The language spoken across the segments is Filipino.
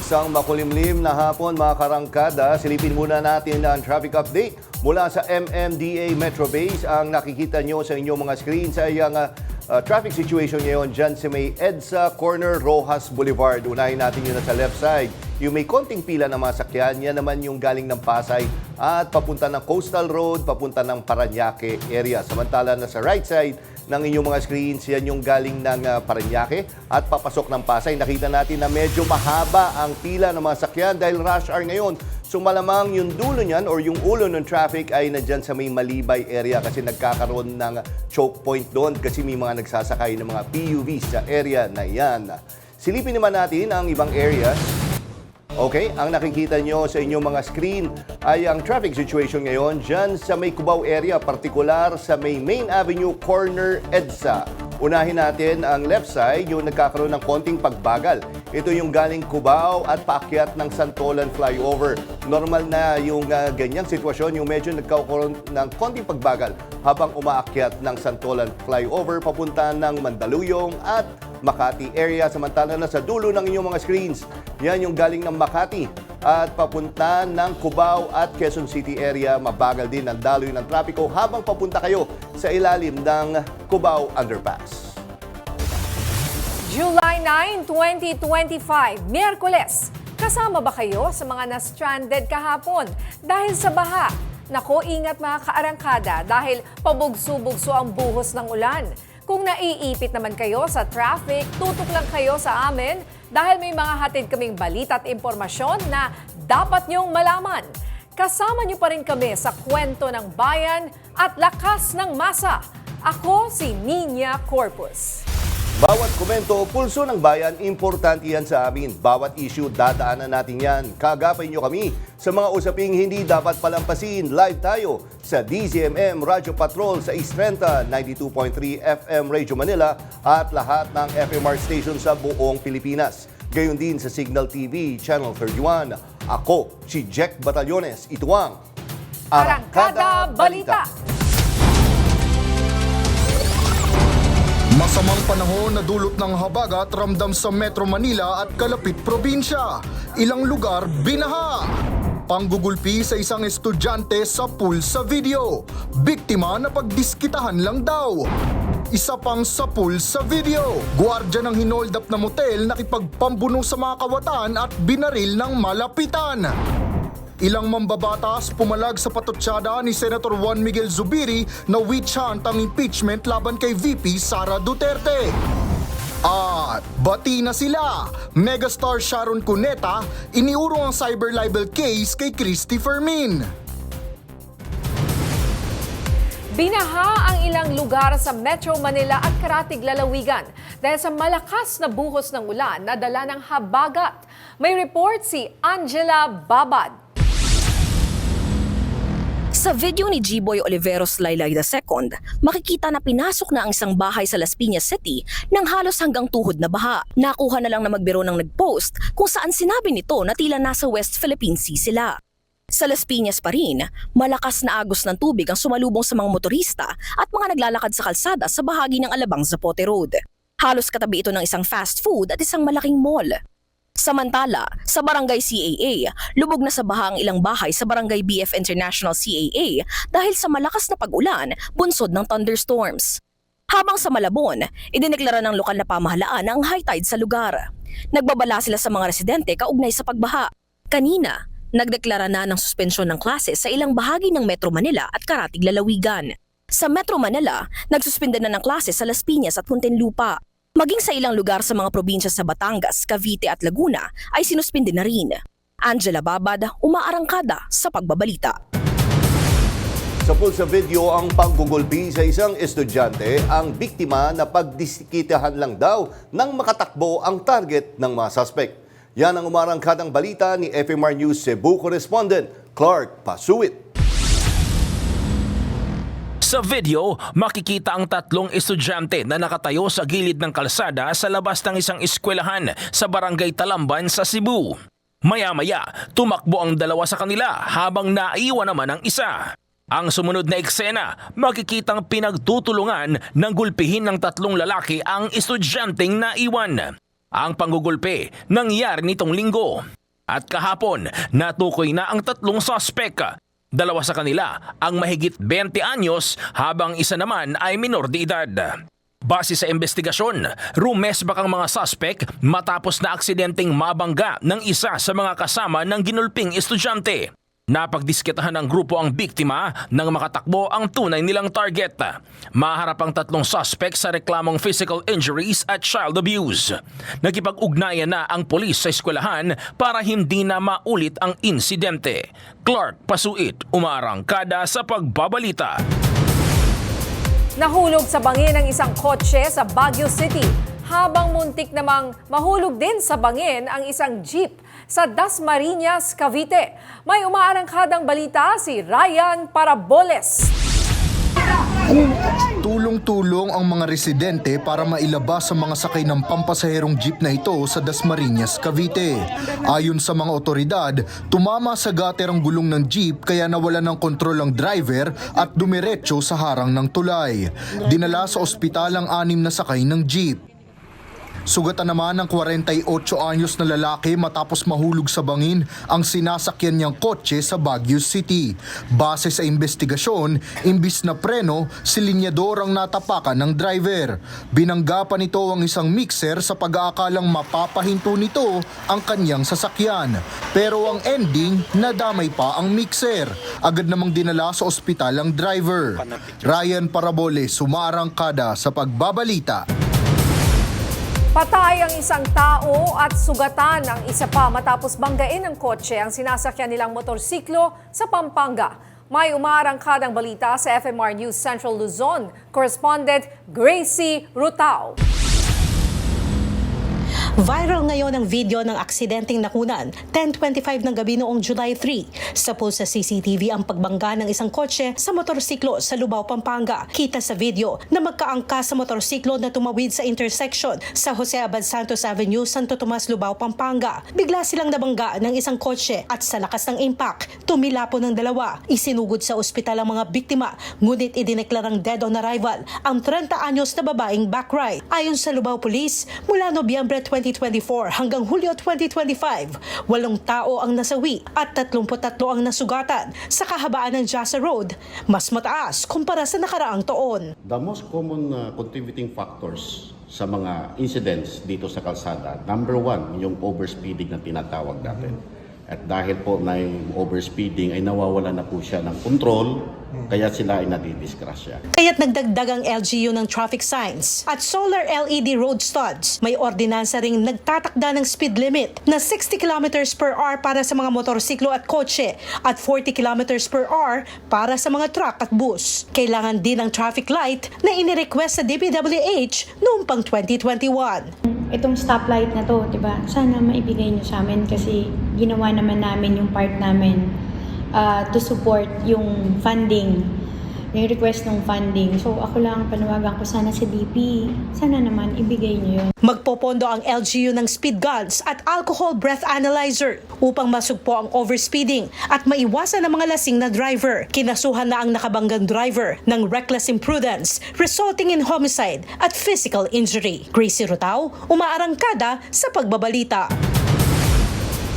Isang makulimlim na hapon mga karangkada. Silipin muna natin ang traffic update mula sa MMDA Metro Base. Ang nakikita nyo sa inyong mga screens ay ang traffic situation ngayon dyan sa may EDSA Corner Rojas Boulevard. Unahin natin yun na sa left side. Yung may konting pila ng mga sakyan, yan naman yung galing ng Pasay at papunta ng Coastal Road, papunta ng Parañaque area. Samantala na sa right side ng inyong mga screens, yan yung galing ng Parañaque at papasok ng Pasay. Nakita natin na medyo mahaba ang pila ng mga sakyan dahil rush hour ngayon. So malamang yung dulo niyan or yung ulo ng traffic ay nandyan sa may Malibay area kasi nagkakaroon ng choke point doon kasi may mga nagsasakay ng mga PUVs sa area na yan. Silipin naman natin ang ibang areas. Okay, ang nakikita nyo sa inyong mga screen ay ang traffic situation ngayon dyan sa may Cubao area, partikular sa may Main Avenue Corner EDSA. Unahin natin ang left side, yung nagkakaroon ng konting pagbagal. Ito yung galing Cubao at paakyat ng Santolan flyover. Normal na yung ganyang sitwasyon, yung medyo nagkakaroon ng konting pagbagal habang umaakyat ng Santolan flyover papunta ng Mandaluyong at Makati area. Samantala na sa dulo ng inyong mga screens, yan yung galing ng Makati at papunta ng Cubao at Quezon City area. Mabagal din ang daloy ng trapiko habang papunta kayo sa ilalim ng Cubao Underpass. July 9, 2025, Miyerkules. Kasama ba kayo sa mga na-stranded kahapon dahil sa baha? Nako, ingat mga kaarangkada dahil pabugso-bugso ang buhos ng ulan. Kung naiipit naman kayo sa traffic, tutok lang kayo sa amin dahil may mga hatid kaming balita at impormasyon na dapat niyong malaman. Kasama niyo pa rin kami sa kwento ng bayan at lakas ng masa. Ako si Nina Corpus. Bawat komento, pulso ng bayan, importante yan sa amin. Bawat issue, dadaanan natin yan. Kagapay nyo kami sa mga usaping hindi dapat palampasin. Live tayo sa DZMM Radio Patrol sa East Renta, 92.3 FM Radio Manila at lahat ng FMR stations sa buong Pilipinas. Gayon din sa Signal TV, Channel 31. Ako, si Jack Batallones. Ito ang Arangkada Balita. Masamang panahon na dulot ng habagat ramdam sa Metro Manila at kalapit probinsya. Ilang lugar binaha. Panggugulpi sa isang estudyante sa pool sa video. Biktima na pagdiskitahan lang daw. Isa pang sa pool sa video. Gwardiya ng hinold up na motel nakipagpambuno sa mga kawatan at binaril ng malapitan. Ilang mambabatas pumalag sa patutsada ni Senator Juan Miguel Zubiri na witch hunt ang impeachment laban kay VP Sara Duterte. At bati na sila. Megastar Sharon Cuneta iniurong ang cyber libel case kay Christy Fermin. Binaha ang ilang lugar sa Metro Manila at Karatig Lalawigan dahil sa malakas na buhos ng ulan na dala ng habagat. May report si Angela Babad. Sa video ni G-Boy Oliveros Laylay II, makikita na pinasok na ang isang bahay sa Las Piñas City ng halos hanggang tuhod na baha. Nakuha na lang na magbiro ng nagpost kung saan sinabi nito na tila nasa West Philippine Sea sila. Sa Las Piñas pa rin, malakas na agos ng tubig ang sumalubong sa mga motorista at mga naglalakad sa kalsada sa bahagi ng Alabang Zapote Road. Halos katabi ito ng isang fast food at isang malaking mall. Samantala, sa Barangay CAA, lubog na sa baha ang ilang bahay sa Barangay BF International CAA dahil sa malakas na pag-ulan, bunsod ng thunderstorms. Habang sa Malabon, idineklara ng lokal na pamahalaan ang high tide sa lugar. Nagbabala sila sa mga residente kaugnay sa pagbaha. Kanina, nagdeklara na ng suspensyon ng klase sa ilang bahagi ng Metro Manila at Karatig Lalawigan. Sa Metro Manila, nagsuspende na ng klase sa Las Piñas at Muntinlupa. Maging sa ilang lugar sa mga probinsya sa Batangas, Cavite at Laguna ay sinuspinde na rin. Angela Babad, umaarangkada sa pagbabalita. Sa pool sa video, ang panggugulpi sa isang estudyante, ang biktima na pagdiskitahan lang daw nang makatakbo ang target ng mga suspect. Yan ang umarangkadang balita ni FMR News Cebu correspondent Clark Pasuit. Sa video, makikita ang tatlong estudyante na nakatayo sa gilid ng kalsada sa labas ng isang eskwelahan sa Barangay Talamban sa Cebu. Maya-maya, tumakbo ang dalawa sa kanila habang naiwan naman ang isa. Ang sumunod na eksena, makikitang pinagtutulungan ng gulpihin ng tatlong lalaki ang estudyanteng naiwan. Ang panggugulpe nangyari nitong linggo. At kahapon, natukoy na ang 3 suspek. 2 sa kanila ang mahigit 20 anyos habang isa naman ay minor de edad. Base sa investigasyon, rumesbak ang mga suspek matapos na aksidenteng mabangga ng isa sa mga kasama ng ginulping estudyante. Napagdisketahan ng grupo ang biktima nang makatakbo ang tunay nilang target. Maharap ang 3 suspek sa reklamong physical injuries at child abuse. Nakipag-ugnayan na ang pulis sa eskwelahan para hindi na maulit ang insidente. Clark Pasuit, umaarangkada sa pagbabalita. Nahulog sa bangin ang isang kotse sa Baguio City habang muntik namang mahulog din sa bangin ang isang jeep sa Dasmariñas, Cavite. May umaarangkadang balita si Ryan Paraboles. Tulong-tulong ang mga residente para mailabas ang mga sakay ng pampasaherong jeep na ito sa Dasmariñas, Cavite. Ayon sa mga otoridad, tumama sa gutter ang gulong ng jeep kaya nawala ng kontrol ang driver at dumiretso sa harang ng tulay. Dinala sa ospital ang 6 na sakay ng jeep. Sugatan naman ng 48 anyos na lalaki matapos mahulog sa bangin ang sinasakyan niyang kotse sa Baguio City. Base sa investigasyon, imbis na preno, si linyador ang natapakan ng driver. Binangga pa nito ang isang mixer sa pag-aakalang mapapahinto nito ang kanyang sasakyan. Pero ang ending, nadamay pa ang mixer. Agad namang dinala sa ospital ang driver. Ryan Paraboles, sumaarangkada sa pagbabalita. Patay ang isang tao at sugatan ang isa pa matapos banggain ng kotse ang sinasakyan nilang motorsiklo sa Pampanga. May umaarangkadang balita sa FMR News Central Luzon. Correspondent Gracie Rutao. Viral ngayon ang video ng aksidenteng nakunan 10:25 ng gabi noong July 3. Sa post sa CCTV ang pagbangga ng isang kotse sa motorsiklo sa Lubao, Pampanga. Kita sa video na magkaangkas sa motorsiklo na tumawid sa intersection sa Jose Abad Santos Avenue, Santo Tomas, Lubao, Pampanga. Bigla silang nabangga ng isang kotse at sa lakas ng impact, tumilapo ng 2. Isinugod sa ospital ang mga biktima, ngunit idineklarang dead on arrival ang 30 anyos na babaeng backride. Ayon sa Lubao Police, mula Nobyembre 2024 hanggang Hulyo 2025, 8 tao ang nasawi at 33 ang nasugatan sa kahabaan ng Jasa Road, mas mataas kumpara sa nakaraang taon. The most common contributing factors sa mga incidents dito sa kalsada, number 1, yung overspeeding na tinatawag natin. At dahil po na yung overspeeding ay nawawala na po siya ng control, kaya sila ay nadidisgrasya. Kaya't nagdagdag ang LGU ng traffic signs at solar LED road studs. May ordinansa ring nagtatakda ng speed limit na 60 km per hour para sa mga motorsiklo at kotse at 40 km per hour para sa mga truck at bus. Kailangan din ng traffic light na inirequest sa DPWH noong pang 2021. Itong stoplight na to, 'di ba? Sana maibigay niyo sa amin kasi ginawa naman namin yung part namin to support yung funding, yung request ng funding. So ako lang panawagan ko sana sa DP, sana naman ibigay niyo yun. Magpopondo ang LGU ng speed guns at alcohol breath analyzer upang masugpo ang overspeeding at maiwasan ang mga lasing na driver. Kinasuhan na ang nakabanggang driver ng reckless imprudence resulting in homicide at physical injury. Gracie Rutao, umaarangkada sa pagbabalita.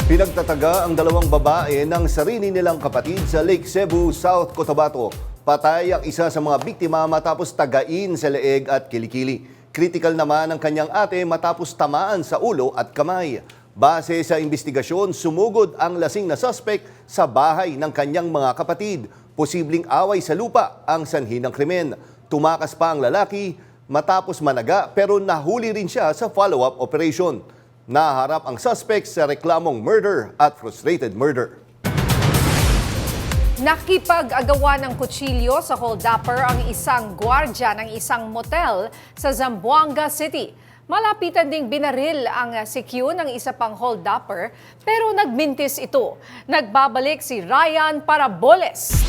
Pinagtataga ang 2 babae ng sarili nilang kapatid sa Lake Cebu, South Cotabato. Patay ang isa sa mga biktima matapos tagain sa leeg at kilikili. Critical naman ang kanyang ate matapos tamaan sa ulo at kamay. Base sa investigasyon, sumugod ang lasing na suspect sa bahay ng kanyang mga kapatid. Posibleng away sa lupa ang sanhi ng krimen. Tumakas pa ang lalaki matapos managa pero nahuli rin siya sa follow-up operation. Naharap ang suspect sa reklamong murder at frustrated murder. Nakipag-agawa ng kutsilyo sa hold-upper ang isang gwardya ng isang motel sa Zamboanga City. Malapitan ding binaril ang CQ ng isa pang hold-upper pero nagmintis ito. Nagbabalik si Ryan Paraboles.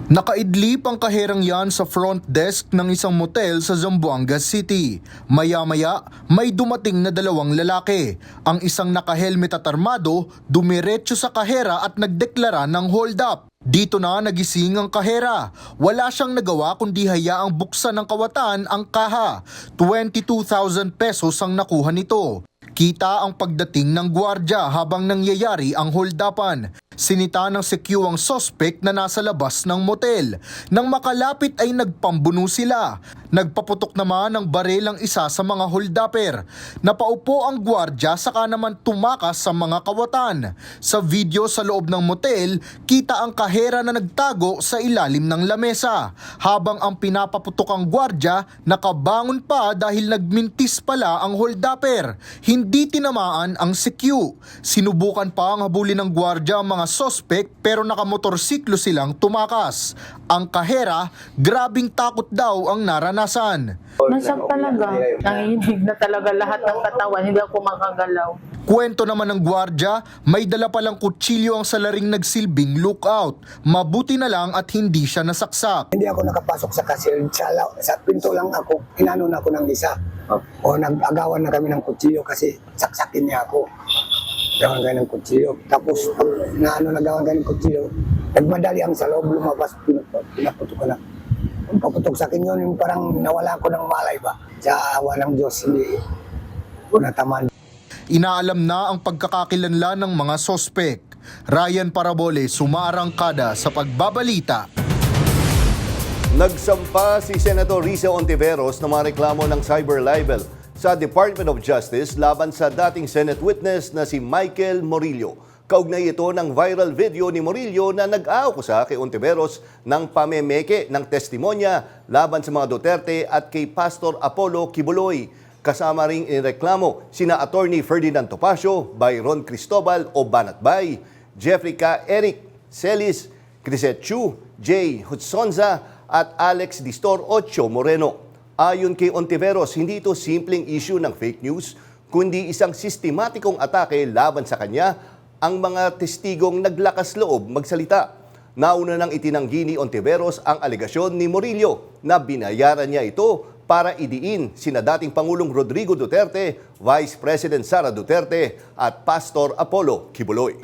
Nakaidlip ang kaherang yan sa front desk ng isang motel sa Zamboanga City. Maya-maya, may dumating na dalawang lalaki. Ang isang nakahelmet at armado, dumiretso sa kahera at nagdeklara ng hold up. Dito na nagising ang kahera. Wala siyang nagawa kundi hayaang buksan ng kawatan ang kaha. 22,000 pesos ang nakuha nito. Kita ang pagdating ng gwardya habang nangyayari ang holdapan. Sinita ng CQ ang suspect na nasa labas ng motel. Nang makalapit ay nagpambuno sila. Nagpaputok naman ng baril ang isa sa mga holdapper. Napaupo ang gwardya saka naman tumakas sa mga kawatan. Sa video sa loob ng motel, kita ang kahera na nagtago sa ilalim ng lamesa. Habang ang pinapaputok ang gwardya, nakabangon pa dahil nagmintis pala ang holdapper. Hindi tinamaan ang CQ. Sinubukan pa ang habulin ng gwardya ang mga suspect pero nakamotorsiklo silang tumakas. Ang kahera, grabing takot daw ang naranasan. Nasyak talaga. Nanginig na talaga lahat ng katawan. Hindi ako makagalaw. Kwento naman ng gwardya, may dala palang kutsilyo ang salaring nagsilbing lookout. Mabuti na lang at hindi siya nasaksak. Hindi ako nakapasok sa kasil. Sa pinto lang ako. Inanon ako ng isa. O nag-agawan na kami ng kutsilyo kasi saksakin niya ako. Gawan kayo ng kutsilyo. Tapos pag nagawan kayo ng kutsilyo, nagmadali ang sa loob, lumabas, pinaputok ko na. Ang paputok sa akin yun, yung parang nawala ko ng malay ba. Sa awa ng Diyos, hindi ko nataman. Inaalam na ang pagkakakilanlan ng mga sospek. Ryan Parabole, sumaarangkada sa pagbabalita. Nagsampa si Senator Risa Ontiveros ng mga reklamo ng cyber libel sa Department of Justice laban sa dating Senate witness na si Michael Morillo. Kaugnay ito ng viral video ni Morillo na nag-aakusa kay Ontiveros ng pamemeke ng testimonya laban sa mga Duterte at kay Pastor Apollo Kibuloy. Kasama ring inireklamo sina Attorney Ferdinand Topacio, Byron Cristobal o Banatbay, Jeffrey K. Eric Celis, Crisette Chu, Jay Hutsonza at Alex Distor Ocho Moreno. Ayon kay Ontiveros, hindi ito simpleng issue ng fake news, kundi isang sistematikong atake laban sa kanya ang mga testigong naglakas loob magsalita. Nauna nang itinanggi ni Ontiveros ang alegasyon ni Morillo na binayaran niya ito para idiin sina dating Pangulong Rodrigo Duterte, Vice President Sara Duterte at Pastor Apollo Kibuloy.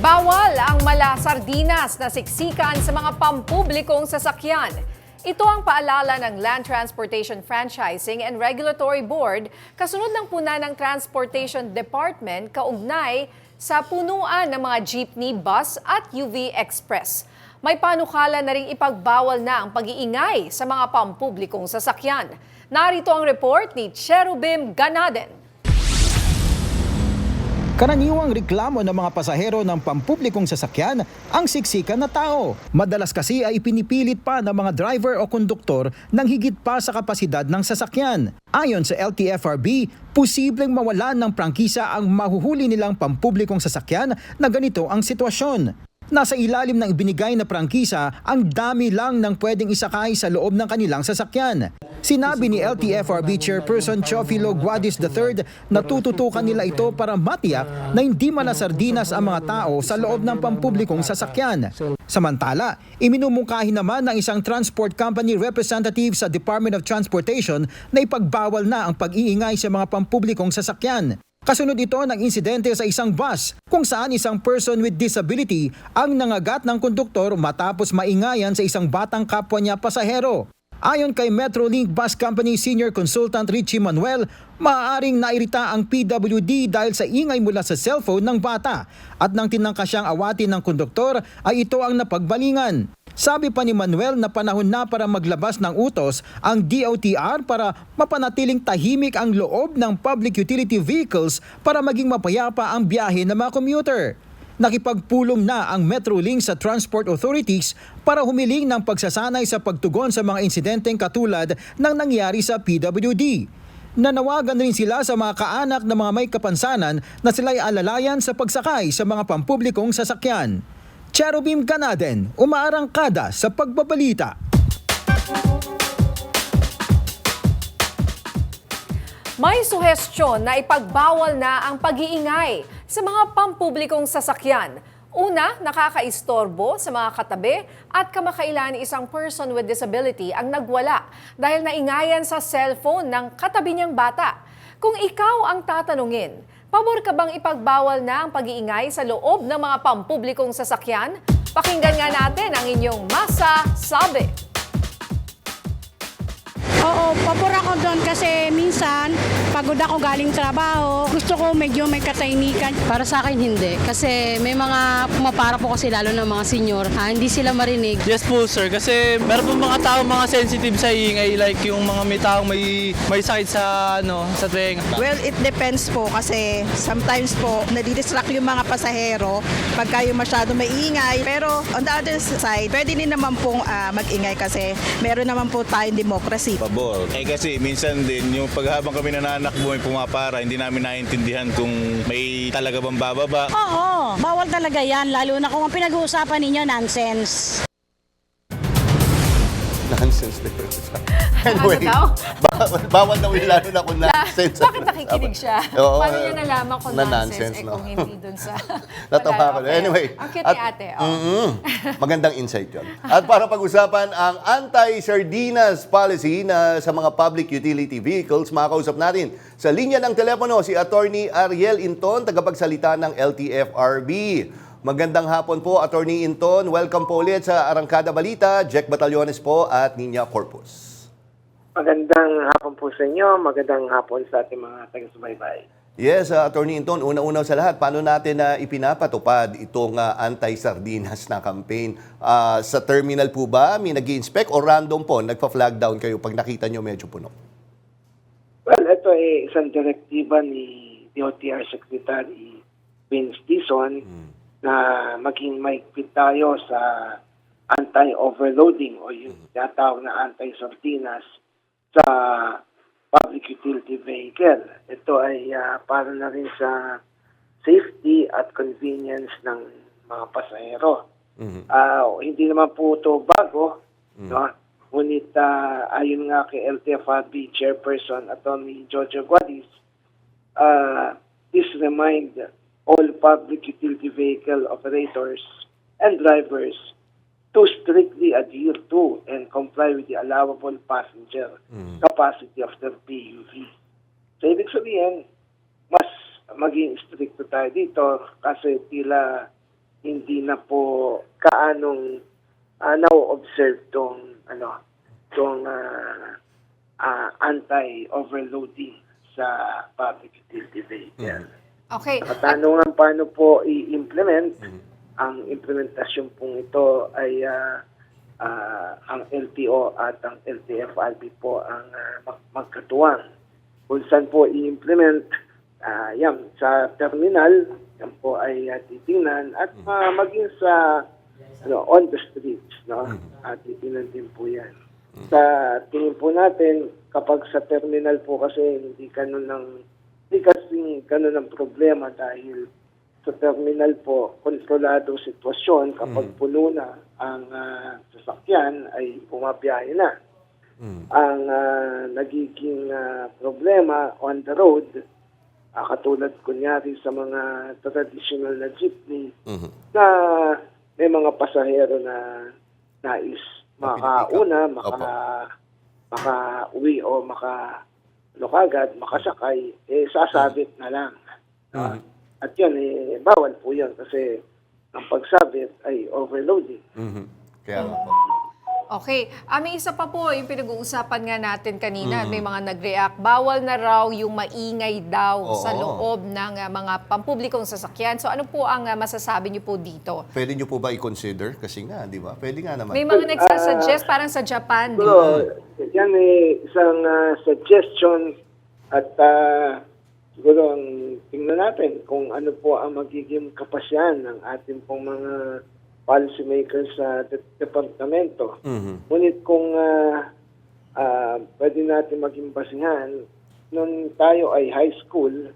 Bawal ang mala-sardinas na siksikan sa mga pampublikong sasakyan. Ito ang paalala ng Land Transportation Franchising and Regulatory Board kasunod ng puna ng Transportation Department kaugnay sa punuan ng mga jeepney, bus at UV Express. May panukala na ring ipagbawal na ang pag-iingay sa mga pampublikong sasakyan. Narito ang report ni Cherubim Ganaden. Karaniwang reklamo ng mga pasahero ng pampublikong sasakyan ang siksikan na tao. Madalas kasi ay pinipilit pa ng mga driver o konduktor ng higit pa sa kapasidad ng sasakyan. Ayon sa LTFRB, posibleng mawalan ng prangkisa ang mahuhuli nilang pampublikong sasakyan na ganito ang sitwasyon. Nasa ilalim ng ibinigay na prangkisa, ang dami lang ng pwedeng isakay sa loob ng kanilang sasakyan. Sinabi ni LTFRB Chairperson Chofilo Guadis III na tututukan nila ito para matiyak na hindi malasardinas ang mga tao sa loob ng pampublikong sasakyan. Samantala, iminumungkahi naman ng isang transport company representative sa Department of Transportation na ipagbawal na ang pag-iingay sa mga pampublikong sasakyan. Kasunod ito ng insidente sa isang bus kung saan isang person with disability ang nangagat ng konduktor matapos maingayan sa isang batang kapwa niya pasahero. Ayon kay Metrolink Bus Company Senior Consultant Richie Manuel, maaaring nairita ang PWD dahil sa ingay mula sa cellphone ng bata at nang tinangka siyang awatin ng konduktor ay ito ang napagbalingan. Sabi pa ni Manuel na panahon na para maglabas ng utos ang DOTR para mapanatiling tahimik ang loob ng public utility vehicles para maging mapayapa ang biyahe ng mga commuter. Nakipagpulong na ang Metrolink sa transport authorities para humiling ng pagsasanay sa pagtugon sa mga insidenteng katulad ng nangyari sa PWD. Nanawagan rin sila sa mga kaanak ng mga may kapansanan na sila'y alalayan sa pagsakay sa mga pampublikong sasakyan. Cherubim Ganaden, umaarangkada sa pagbabalita. May suhestyon na ipagbawal na ang pag-iingay sa mga pampublikong sasakyan. Una, nakakaistorbo sa mga katabi at kamakailan isang person with disability ang nagwala dahil naingayan sa cellphone ng katabi niyang bata. Kung ikaw ang tatanungin, pabor ka bang ipagbawal na ang pag-iingay sa loob ng mga pampublikong sasakyan? Pakinggan nga natin ang inyong masasabi. Oo, pabor ako doon kasi minsan pagod ako galing trabaho. Gusto ko medyo may katahimikan. Para sa akin hindi. Kasi may mga pumapara po kasi lalo ng mga senior. Hindi sila marinig. Yes po sir, kasi meron po mga tao mga sensitive sa ingay, like yung mga may taong may sakit sa sa tenga. Well, it depends po kasi sometimes po nadidistract yung mga pasahero pagka yung masyado maingay. Pero on the other side, pwede din naman pong mag-ingay kasi meron naman po tayong democracy. Pabor. Kasi minsan din, yung paghabang kami nananakbo may pumapara, hindi namin naiintindihan kung may talaga bang bababa. Oo, bawal talaga yan, lalo na kung ang pinag-uusapan ninyo nonsense. Nonsense. Anyway, daw? bawal daw yung lalo na kung nonsense. Bakit nakikinig siya? Oo, Paano niya nalaman kung na nonsense, no? kung hindi dun sa... Natawa ko. Anyway. Ang cute ni ate. Magandang insight yun. At para pag-usapan ang anti-sardinas policy na sa mga public utility vehicles, makakausap natin sa linya ng telepono si Attorney Ariel Inton, tagapagsalita ng LTFRB. Magandang hapon po, Attorney Inton. Welcome po ulit sa Arangkada Balita. Jack Batallones po at Nina Corpus. Magandang hapon po sa inyo. Magandang hapon sa ating mga taga-subaybay. Yes, Attorney Inton, una-una sa lahat, paano natin na ipinapatupad itong anti-sardinas na campaign? Sa terminal po ba, may nag-i-inspect o random po, nagpa-flag down kayo pag nakita nyo medyo puno? Well, ito ay isang direktiba ni DOTR Secretary Vince Dizon na maging maigpit tayo sa anti-overloading o yung tinatawag na anti-sardinas sa public utility vehicle. Ito ay para na rin sa safety at convenience ng mga pasahero. Hindi naman po ito bago, no? Ngunit ayon nga kay LTFRB Chairperson Atty. Jojo Guadis, this remind all public utility vehicle operators and drivers to strictly adhere to and comply with the allowable passenger capacity of their PUV. So, ibig sabihin, mas maging stricto tayo dito kasi tila hindi na po kaanong na-observe tong anti-overloading sa public utility vehicle. Okay. Katanungan paano po i-implement, ang implementasyon pong ito ay ang LTO at ang LTFRB po ang magkatuwang. Kung saan po i-implement, yan, sa terminal, yan po ay titingnan at maging sa on the streets, no? At titingnan din po yan. Sa tingin po natin, kapag sa terminal po kasi hindi ganun ng problema dahil sa terminal po, kontrolado sitwasyon kapag puno na ang sasakyan ay bumabiyahe na. Ang nagiging problema on the road, katulad kunyari sa mga traditional na jeepney na may mga pasahero na nais makauna, maka-uwi o kagad, makasakay, sasabit na lang. At yun, bawal po yun kasi ang pagsabit ay overloading. Kaya nga po. Okay. May isa pa po, yung pinag-uusapan nga natin kanina, may mga nag-react. Bawal na raw yung maingay daw sa loob ng mga pampublikong sasakyan. So ano po ang masasabi niyo po dito? Pwede nyo po ba i-consider? Kasi nga, di ba? Pwede nga naman. May mga nagsasuggest, parang sa Japan. Yan isang suggestion at siguro ang tingnan natin kung ano po ang magiging kapasyan ng ating pong mga policymakers sa departamento. Ngunit kung pwede natin maging basihan, nung tayo ay high school,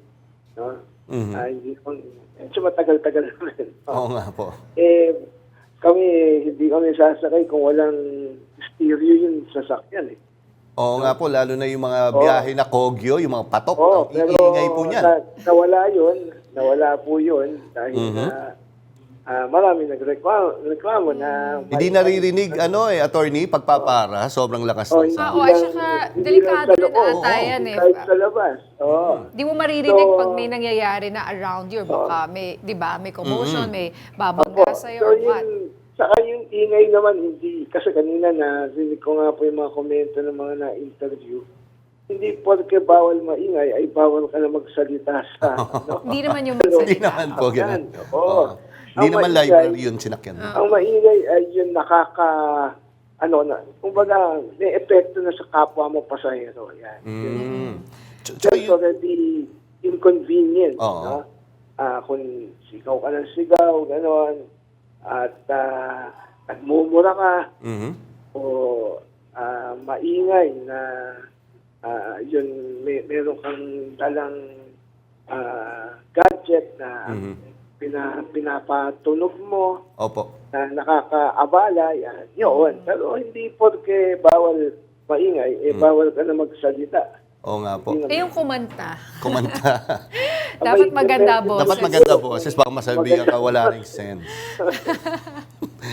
no? Hindi matagal-tagal naman. Oo nga po. Hindi kami sasakay kung walang stereo yung sasakyan eh. Oo nga po, lalo na yung mga biyahe na Kogyo, yung mga patok, ang iingay po niyan. Nawala po yun dahil marami nagreklamo na... Hindi naririnig, attorney, pagpapara, sobrang lakas ng sound. At saka delikado rin ata yan eh. Kahit sa labas. Di mo maririnig pag may nangyayari na around you. Baka may, di ba, may commotion, may babangga sa'yo or what. Saka yung ingay naman, hindi. Kasi kanina narinig ko nga po yung mga komento ng mga na-interview. Hindi porke bawal maingay, ay bawal ka na magsalita sa... Hindi naman yung magsalita. Hindi naman po, ganun. Oo. Hindi naman library yun sinakyan. Ang maingay ay yung kumbaga, may epekto na sa kapwa mo pasahero. Yan. It's already inconvenient. No? Kung sigaw ka ng sigaw, gano'n, at nagmumura ka, o maingay na meron kang dalang gadget na pinapatunog mo, na nakakaabala, yan, yun. Pero hindi porke bawal maingay, bawal ka na magsalita. Oo nga po. Yung kumanta. Kumanta. Dapat maganda boses. Dapat maganda boses. Baka masabihan ka, wala ring sense.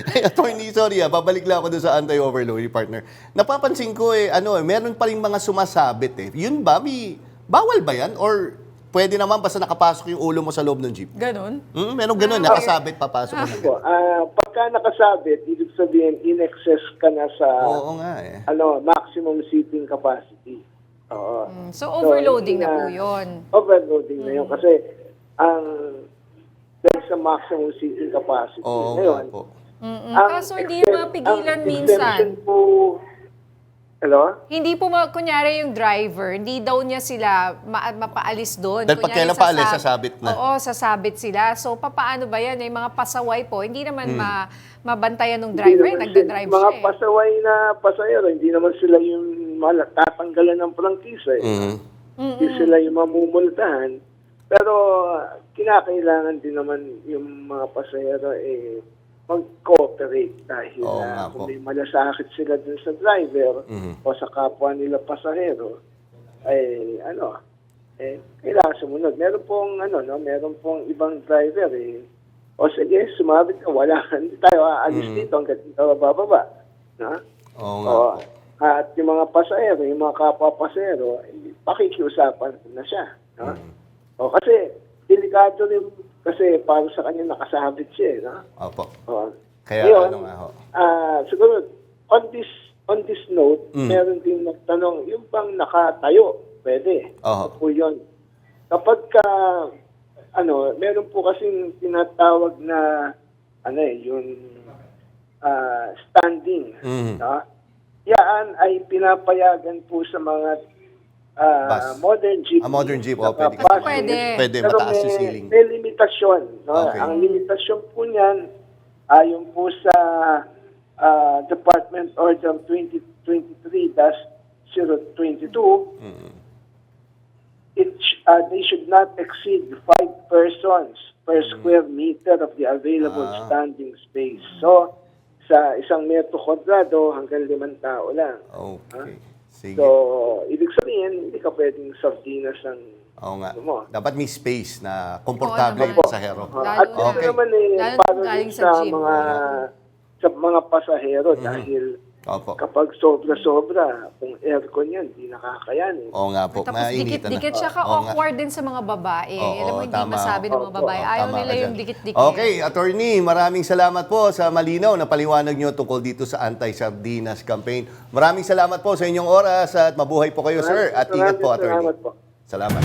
Ay, attorney, sorry babalik lang ako doon sa anti-overloading partner. Napapansin ko meron pa rin mga sumasabit Yun ba? Bawal ba yan? Or pwede naman basta nakapasok yung ulo mo sa loob ng jeep? Ganon? Meron ganon. Nakasabit, papasok ka na ganon. Pagka nakasabit, ibig sabihin, in-excess ka na sa maximum seating capacity. So overloading na po yun. Overloading na yun. Kasi dahil sa maximum seating capacity. Ngayon, Kaso hindi yung mapigilan minsan. Hello? Hindi po, kunyari yung driver, hindi daw niya sila mapaalis doon. Dahil pag kailan paalis, sasabit na. Oo, sasabit sila. So, papaano ba yan? Yung mga pasaway po, hindi naman mabantayan ng driver. Nagda-drive siya. Mga pasaway na pasahero, hindi naman sila yung tatanggalan ng prangkisa. Hindi sila yung mamumultahan. Pero, kinakailangan din naman yung mga pasahero mag-cooperate dahil kung may malasakit sila dun sa driver o sa kapwa nila pasahero, kailangan sumunod. Meron pong ibang driver o sige, sumabit ka, hindi tayo aalis dito hanggang dito bababa. At yung mga pasahero, yung mga kapwa pasahero, pakikiusapan na siya. Kasi delikado rin kasi para sa kanya nakasabit siya. Opo. Kaya siguro on this note, meron din nagtanong, yung bang nakatayo, pwede. Po yun. Kapag meron po kasing tinatawag na yung standing. Yan ay pinapayagan po sa mga modern jeep. Modern jeep, pwede. Pwede, mataas yung ceiling. May limitasyon. Ang limitasyon po niyan, ayon po sa Department Order 2023-022, they should not exceed 5 persons per square meter of the available standing space. So, sa 1 metro kwadrado hanggang 5 tao lang. Okay. Sige. So, ibig sabihin, hindi ka pwedeng sardinas ng dapat may space na komportable yung pasahero. At ito naman para sa mga pasahero dahil kapag sobra-sobra, kung aircon yan, hindi nakakayan. Oo nga po, tapos dikit-dikit siya awkward din sa mga babae. Alam mo, hindi masabi ng mga babae. Ayaw nila yung dikit-dikit. Okay, attorney, maraming salamat po sa malinaw na paliwanag nyo tungkol dito sa Anti-Sardinas Campaign. Maraming salamat po sa inyong oras at mabuhay po kayo, sir. At ingat po, attorney. Salamat.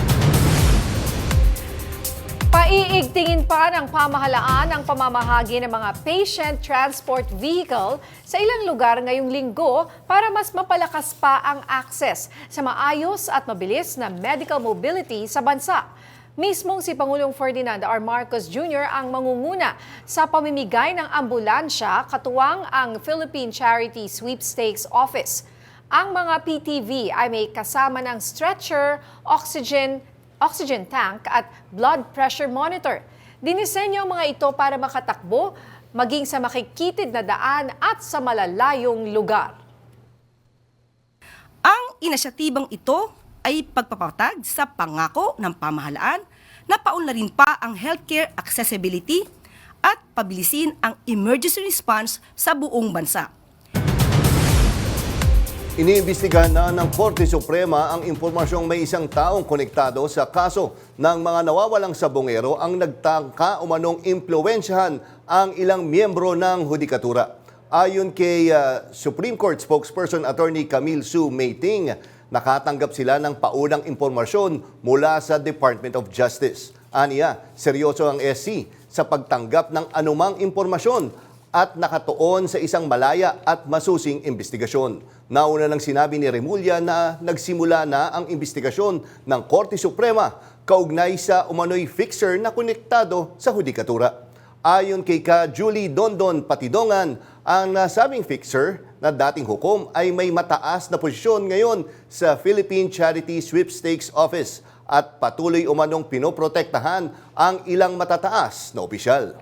Paiigtingin pa ng pamahalaan ang pamamahagi ng mga patient transport vehicle sa ilang lugar ngayong linggo para mas mapalakas pa ang access sa maayos at mabilis na medical mobility sa bansa. Mismong si Pangulong Ferdinand R. Marcos Jr. ang mangunguna sa pamimigay ng ambulansya katuwang ang Philippine Charity Sweepstakes Office. Ang mga PTV ay may kasama ng stretcher, oxygen tank at blood pressure monitor. Dinisenyo ang mga ito para makatakbo, maging sa makikitid na daan at sa malalayong lugar. Ang inisyatibang ito ay pagpapatag sa pangako ng pamahalaan na paunlarin pa ang healthcare accessibility at pabilisin ang emergency response sa buong bansa. Iniimbestigahan na ng Korte Suprema ang impormasyong may isang taong konektado sa kaso ng mga nawawalang sabongero ang nagtangka umanong impluwensyahan ang ilang miyembro ng hudikatura. Ayon kay Supreme Court spokesperson Attorney Camille Sue Mayting, nakatanggap sila ng paunang impormasyon mula sa Department of Justice. Aniya, seryoso ang SC sa pagtanggap ng anumang impormasyon at nakatuon sa isang malaya at masusing investigasyon. Nauna nang sinabi ni Remulla na nagsimula na ang investigasyon ng Korte Suprema kaugnay sa umano'y fixer na konektado sa hudikatura. Ayon kay Julie Dondon Patidongan, ang nasabing fixer na dating hukom ay may mataas na posisyon ngayon sa Philippine Charity Sweepstakes Office at patuloy umanong pinoprotektahan ang ilang matataas na opisyal.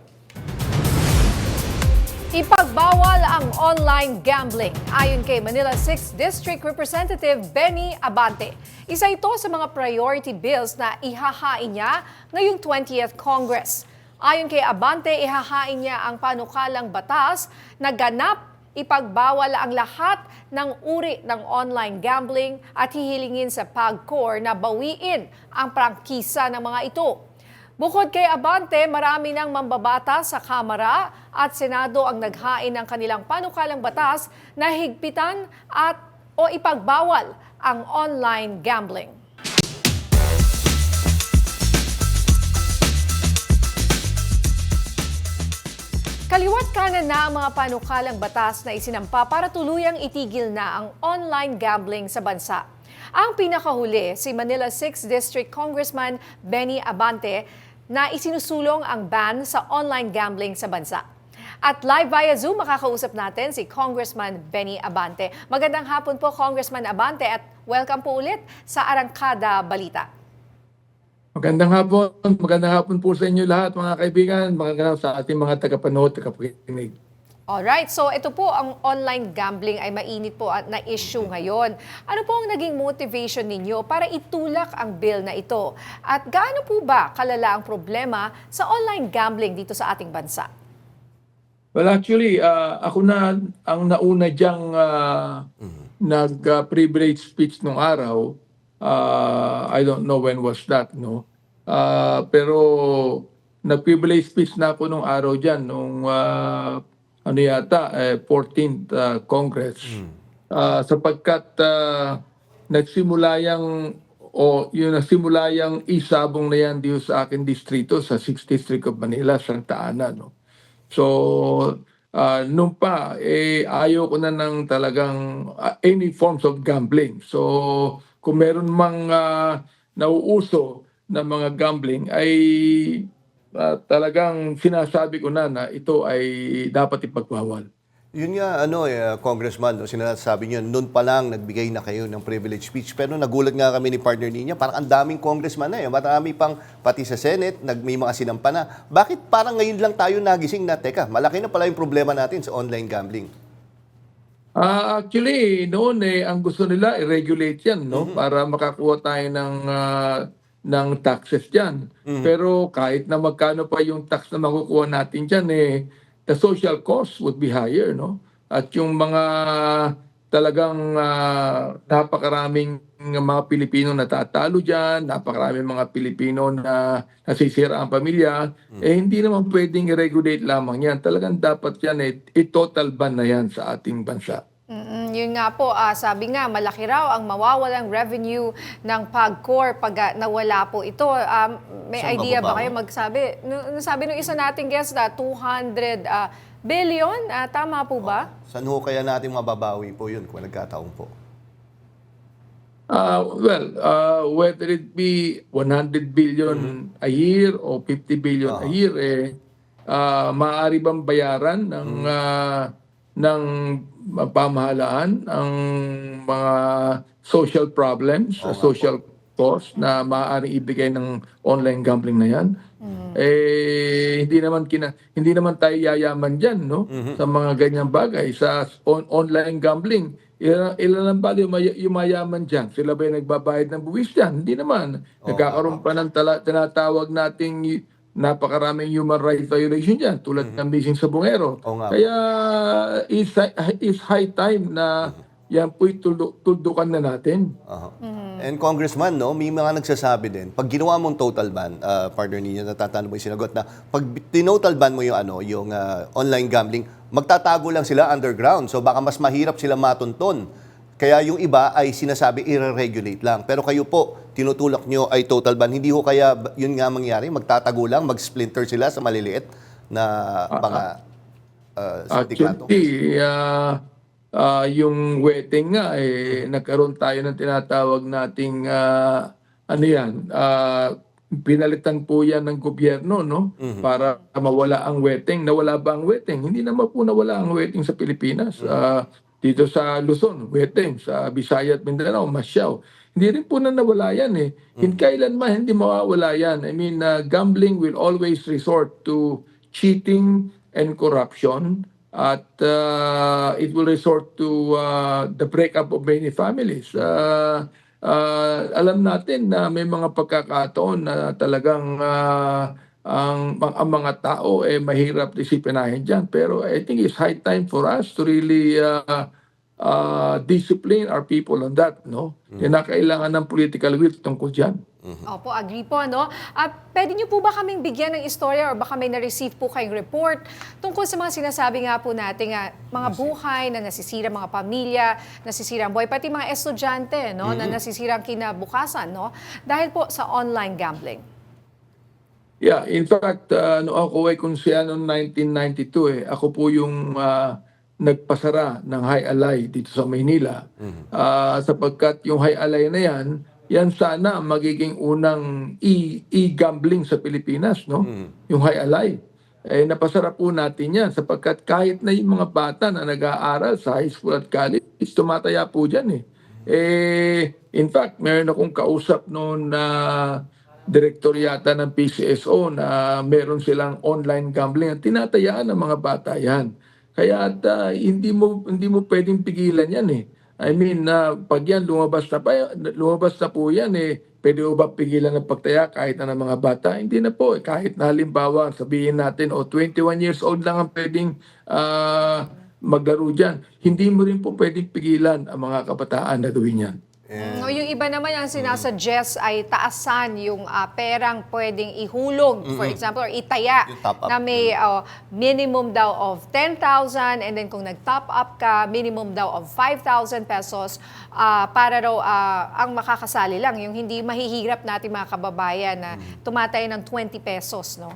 Ipagbawal ang online gambling ayon kay Manila 6th District Representative Benny Abante. Isa ito sa mga priority bills na ihahain niya ngayong 20th Congress. Ayon kay Abante, ihahain niya ang panukalang batas na ganap ipagbawal ang lahat ng uri ng online gambling at hihilingin sa PAGCOR na bawiin ang prangkisa ng mga ito. Bukod kay Abante, marami ng mambabatas sa Kamara at Senado ang naghain ng kanilang panukalang batas na higpitan o ipagbawal ang online gambling. Kaliwat kanan na ang mga panukalang batas na isinampa para tuluyang itigil na ang online gambling sa bansa. Ang pinakahuli, si Manila 6th District Congressman Benny Abante, na isinusulong ang ban sa online gambling sa bansa. At live via Zoom, makakausap natin si Congressman Benny Abante. Magandang hapon po, Congressman Abante, at welcome po ulit sa Arangkada Balita. Magandang hapon po sa inyo lahat, mga kaibigan, magandang sa ating mga tagapanood, tagapakinig. Alright, so ito po, ang online gambling ay mainit po na issue ngayon. Ano po ang naging motivation ninyo para itulak ang bill na ito? At gaano po ba kalala ang problema sa online gambling dito sa ating bansa? Well, actually, ako na ang nauna diyang nag-privilege speech nung araw. I don't know when was that, no? Pero nag-privilege speech na ako nung araw dyan, nung 14th Congress. Sapagkat nagsimula yung isabong na yan dito sa akin distrito, sa 6th District of Manila, Santa Ana. No? So, nung pa, ayaw ko na ng talagang any forms of gambling. So, kung meron mang nauuso na mga gambling, ay talagang sinasabi ko na ito ay dapat ipagbawal. Yun nga, Congressman, sinasabi niyo, noon pa lang nagbigay na kayo ng privilege speech. Pero nagulat nga kami ni partner niya, parang ang daming congressman na marami pang, pati sa Senate, may mga sinampa na. Bakit parang ngayon lang tayo nagising na, teka, malaki na pala yung problema natin sa online gambling? Actually, noon ang gusto nila i-regulate yan, no? Para makakuha tayo ng taxes dyan. Pero kahit na magkano pa yung tax na makukuha natin dyan, the social cost would be higher, no? At yung mga talagang napakaraming mga Pilipino natatalo dyan, napakaraming mga Pilipino na nasisira ang pamilya, hindi naman pwedeng i-regulate lamang yan. Talagang dapat yan, i-total ban na yan sa ating bansa. Yun nga po, sabi nga, malaki raw ang mawawalang revenue ng PAGCOR pag nawala po ito. May Saan idea ba mababa? kayo magsabi? Sabi nung isa nating guest na 200 billion, tama po ba? Saan ho kaya natin mababawi po yun kung nagkataon po? Whether it be 100 billion a year o 50 billion a year, maaari bang bayaran ng pamahalaan ang mga social problems, social costs na maaaring ibigay ng online gambling na yan? Hindi naman tayo yayaman diyan, no? Sa mga ganyang bagay sa online gambling. Ilan ang ba yung mayaman diyan? Sila ba yung nagbabayad ng buwis diyan? Hindi naman. Nagkakaroon pa ng tinatawag nating napakaraming human rights violation dyan, tulad ng missing sa Bungero. Oo nga. Kaya is high time na yan po'y tuldukan na natin. And Congressman, no, may mga nagsasabi din, pag ginawa mong total ban, partner ninyo, natatanong mo yung sinagot na, pag tinotal ban mo yung, yung online gambling, magtatago lang sila underground. So baka mas mahirap sila matunton. Kaya yung iba ay sinasabi i-regulate lang. Pero kayo po, tinutulak nyo ay total ban. Hindi ho kaya yun nga mangyari? Magtatago lang, mag-splinter sila sa maliliit na mga sindikato? Actually, yung wedding nga, nagkaroon tayo ng tinatawag nating, pinalitan po yan ng gobyerno, no? Para mawala ang wedding. Nawala ba ang wedding? Hindi naman po nawala ang wedding sa Pilipinas. Dito sa Luzon, wedding. Sa Visayas at Mindanao, Masyao. Hindi rin po na nawala yan eh. Kailanman hindi mawawala yan. I mean, gambling will always resort to cheating and corruption. At it will resort to the breakup of many families. Alam natin na may mga pagkakataon na talagang ang mga tao mahirap disipinahin dyan. Pero I think it's high time for us to really discipline our people on that. No? Kailangan ng political will tungkol dyan. Opo, agree po, no? Pwede niyo po ba kaming bigyan ng istorya or baka may na-receive po kayong report tungkol sa mga sinasabi nga po natin mga buhay na nasisira, mga pamilya, nasisira ang buhay, pati mga estudyante, no? Na nasisira ang kinabukasan, no? Dahil po sa online gambling. Yeah, in fact, ako ay konsehan noong 1992 ako po yung nagpasara ng High Alay dito sa Maynila. Sapagkat yung High Alay na yan sana magiging unang e-gambling sa Pilipinas, no? Yung High Alay. Napasara po natin yan sapagkat kahit na yung mga bata na nag-aaral sa high school at college, tumataya po dyan eh. In fact, meron akong kausap noon na direktor yata ng PCSO na meron silang online gambling at tinatayaan ng mga bata yan. Kaya hindi mo pwedeng pigilan yan eh. I mean, pag yan lumabas na po yan pwede ba pigilan ng pagtaya kahit na ng mga bata? Hindi na po. Kahit na halimbawa, sabihin natin, 21 years old lang ang pwedeng maglaro dyan. Hindi mo rin po pwedeng pigilan ang mga kabataan na gawin yan. Yung iba naman ang sinasuggest ay taasan yung perang pwedeng ihulog, for example, or itaya na may minimum daw of 10,000 and then kung nag-top up ka, minimum daw of 5,000 pesos para raw ang makakasali lang, yung hindi mahihirap natin mga kababayan na tumatay ng 20 pesos, no?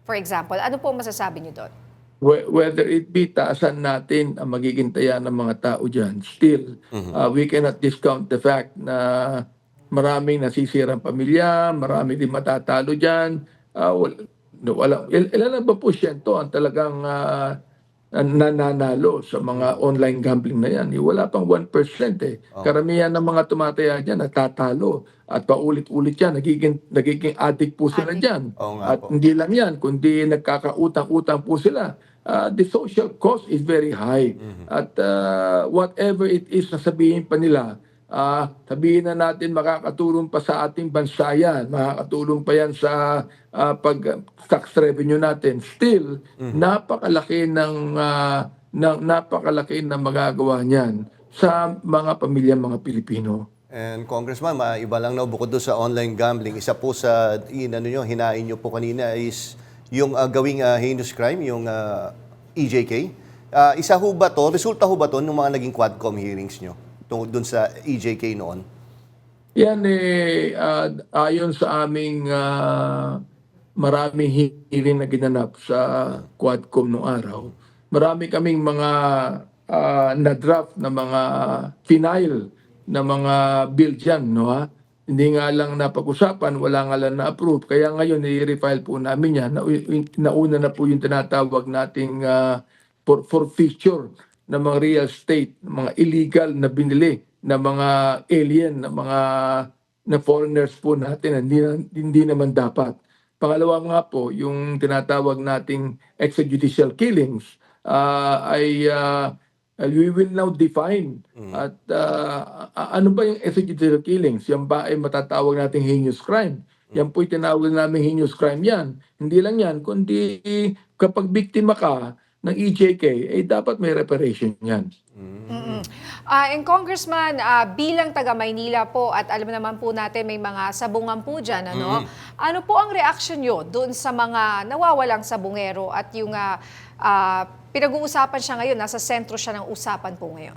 For example, ano po masasabi niyo doon? Whether it be taasan natin ang magiging taya ng mga tao dyan, still, we cannot discount the fact na maraming nasisirang pamilya, marami din matatalo dyan. Ilan ba po siyento ang talagang nananalo sa mga online gambling na yan? Wala pang 1% eh. Karamihan ng mga tumataya dyan natatalo. At paulit-ulit yan, nagiging addict po sila dyan. At hindi lang yan, kundi nagkakautang-utang po sila. The social cost is very high. At whatever it is na sabihin pa nila, sabihin na natin makakatulong pa sa ating bansa yan, makakatulong pa yan sa tax revenue natin. Still, napakalaki ng magagawa niyan sa mga pamilya, mga Pilipino. And Congressman, maiba lang na bukod doon sa online gambling, isa po sa hinain nyo po kanina is yung gawing heinous crime, yung EJK. Isa ho ba to, resulta ho ba to ng mga naging Quadcom hearings nyo doon sa EJK noon? Yan ayon sa aming maraming hearing na ginanap sa Quadcom noong araw, marami kaming mga na-draft na mga final na mga bill dyan, no ha? Hindi nga lang napag-usapan, wala nga lang na-approve. Kaya ngayon, i-refile po namin yan. Nauna na po yung tinatawag nating forfeiture ng mga real estate, mga illegal na binili na mga alien, na foreigners po natin, hindi naman dapat. Pangalawa nga po, yung tinatawag nating extrajudicial killings we will now define at ano ba yung extrajudicial killings? Yan ba ay matatawag nating heinous crime? Yan po'y tinawag namin heinous crime yan. Hindi lang yan, kundi kapag biktima ka ng EJK, dapat may reparation yan. And Congressman, bilang taga Maynila po at alam naman po natin may mga sabungan po dyan, ano? Ano po ang reaksyon nyo doon sa mga nawawalang sabungero at yung pinag-uusapan siya ngayon, nasa sentro siya ng usapan po ngayon?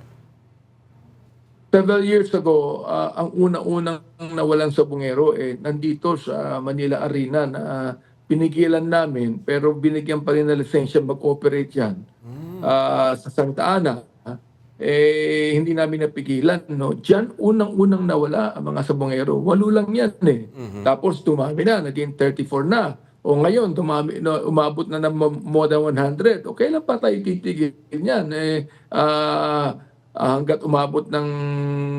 Several years ago, ang una-unang nawalan sa bungero nandito sa Manila Arena na pinigilan namin pero binigyan pa rin na lisensya mag-operate yan sa Santa Ana. Hindi namin napigilan. No? Diyan unang-unang nawala ang mga sabungero. 8 lang yan Tapos tumami na, naging 34 na. O ngayon, umabot na ng more than 100. Okay lang pa tayo titigil yan. Hanggat umabot ng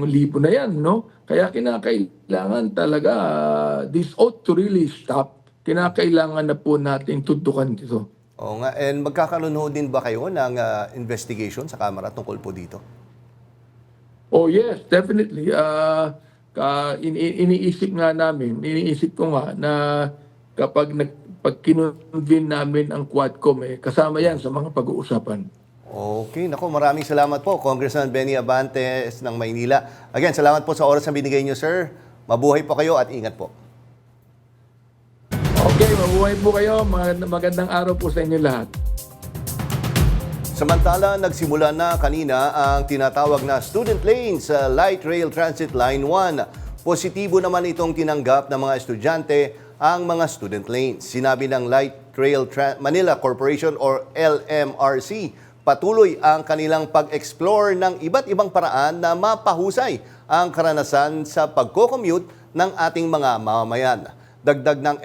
1,000 na yan, no? Kaya kinakailangan talaga, this ought to really stop. Kinakailangan na po natin tutukan dito. Oo nga, and magkakaroon ho din ba kayo ng investigation sa Kamara tungkol po dito? Oh yes, definitely. Iniisip ko nga na kapag kinonvene namin ang Quadcom, kasama yan sa mga pag-uusapan. Okay, naku, maraming salamat po, Congressman Benny Abantes ng Maynila. Again, salamat po sa oras na binigay niyo, sir. Mabuhay po kayo at ingat po. Okay, mabuhay po kayo. Magandang araw po sa inyo lahat. Samantala, nagsimula na kanina ang tinatawag na student lane sa Light Rail Transit Line 1. Positibo naman itong tinanggap ng mga estudyante ang mga student lanes. Sinabi ng Light Rail Manila Corporation or LMRC, patuloy ang kanilang pag-explore ng iba't ibang paraan na mapahusay ang karanasan sa pagko-commute ng ating mga mamamayan. Dagdag ng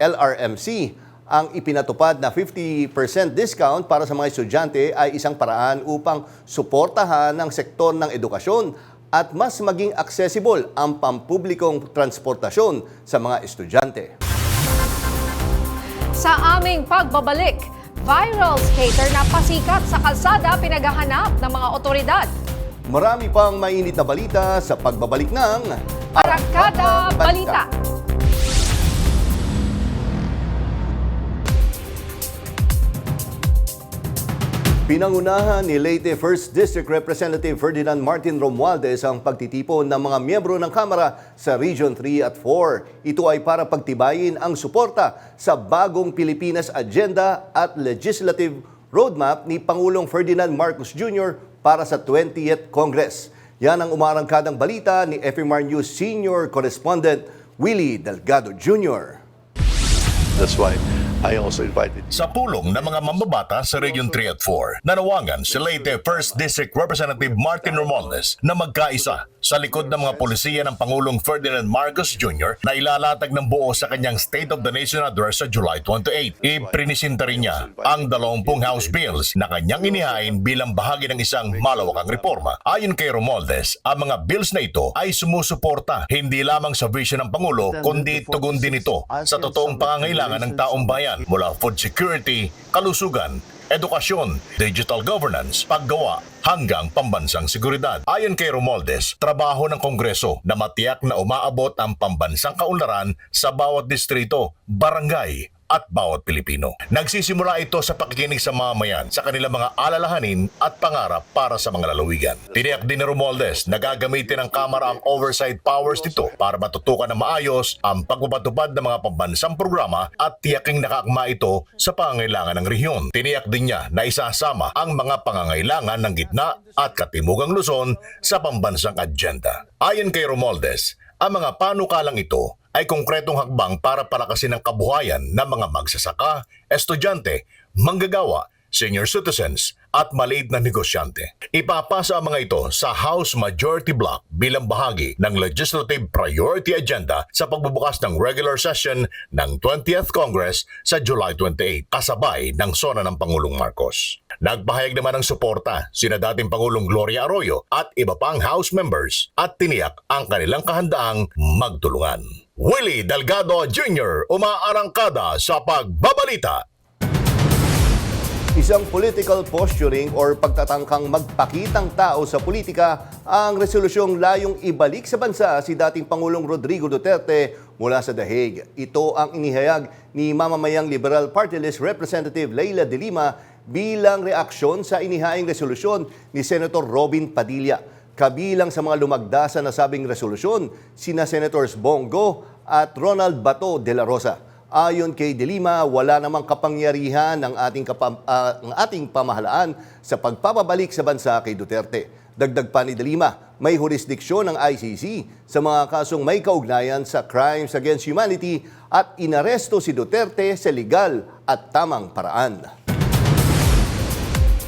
LRMC, ang ipinatupad na 50% discount para sa mga estudyante ay isang paraan upang suportahan ang sektor ng edukasyon at mas maging accessible ang pampublikong transportasyon sa mga estudyante. Sa aming pagbabalik, viral skater na pasikat sa kalsada pinaghahanap ng mga otoridad. Marami pang mainit na balita sa pagbabalik ng Arangkada Balita. Pinangunahan ni Leyte 1st District Representative Ferdinand Martin Romualdez ang pagtitipon ng mga miyembro ng Kamara sa Region 3 at 4. Ito ay para pagtibayin ang suporta sa bagong Pilipinas Agenda at Legislative Roadmap ni Pangulong Ferdinand Marcos Jr. para sa 20th Congress. Yan ang umarangkadang balita ni FMR News Senior Correspondent Willie Delgado Jr. That's why I also invited. Sa pulong ng mga mambabata sa Region 3 at 4, nanawagan si Leyte 1st District Representative Martin Romualdez na magkaisa sa likod ng mga polisiya ng Pangulong Ferdinand Marcos Jr. na ilalatag ng buo sa kanyang State of the Nation Address sa July 28. Iprinisinta rin niya ang 20 House Bills na kanyang inihain bilang bahagi ng isang malawakang reforma. Ayon kay Romualdez, ang mga bills na ito ay sumusuporta hindi lamang sa vision ng Pangulo kundi tugon din ito sa totoong pangangailangan ng taong bayan mula food security, kalusugan, edukasyon, digital governance, paggawa, hanggang pambansang seguridad. Ayon kay Romualdez, trabaho ng Kongreso na matiyak na umaabot ang pambansang kaunlaran sa bawat distrito, barangay, at bawat Pilipino. Nagsisimula ito sa pakikinig sa mamamayan sa kanilang mga alalahanin at pangarap para sa mga lalawigan. Tiniyak din ni Romualdez na gagamitin ng Kamara ang oversight powers nito para matutukan na maayos ang pagpapatupad ng mga pambansang programa at tiyaking nakaakma ito sa pangangailangan ng rehiyon. Tiniyak din niya na isasama ang mga pangangailangan ng gitna at katimugang Luzon sa pambansang agenda. Ayon kay Romualdez, ang mga panukalang ito ay konkretong hakbang para palakasin ang kabuhayan ng mga magsasaka, estudyante, manggagawa, senior citizens at maliit na negosyante. Ipapasa ang mga ito sa House Majority Block bilang bahagi ng Legislative Priority Agenda sa pagbubukas ng regular session ng 20th Congress sa July 28, kasabay ng sona ng Pangulong Marcos. Nagpahayag naman ng suporta sina dating Pangulong Gloria Arroyo at iba pang House members at tiniyak ang kanilang kahandaang magtulungan. Willie Delgado Jr. umaarangkada sa pagbabalita. Isang political posturing or pagtatangkang magpakitang tao sa politika ang resolusyong layong ibalik sa bansa si dating Pangulong Rodrigo Duterte mula sa The Hague. Ito ang inihayag ni mamamayang Liberal Party List Representative Leila de Lima bilang reaksyon sa inihaing resolusyon ni Senator Robin Padilla. Kabilang sa mga lumagda sa nasabing resolusyon, sina Senators Bongo at Ronald Bato de la Rosa. Ayon kay De Lima, wala namang kapangyarihan ang ating pamahalaan sa pagpapabalik sa bansa kay Duterte. Dagdag pa ni De Lima, may jurisdiksyon ng ICC sa mga kasong may kaugnayan sa crimes against humanity at inaresto si Duterte sa legal at tamang paraan.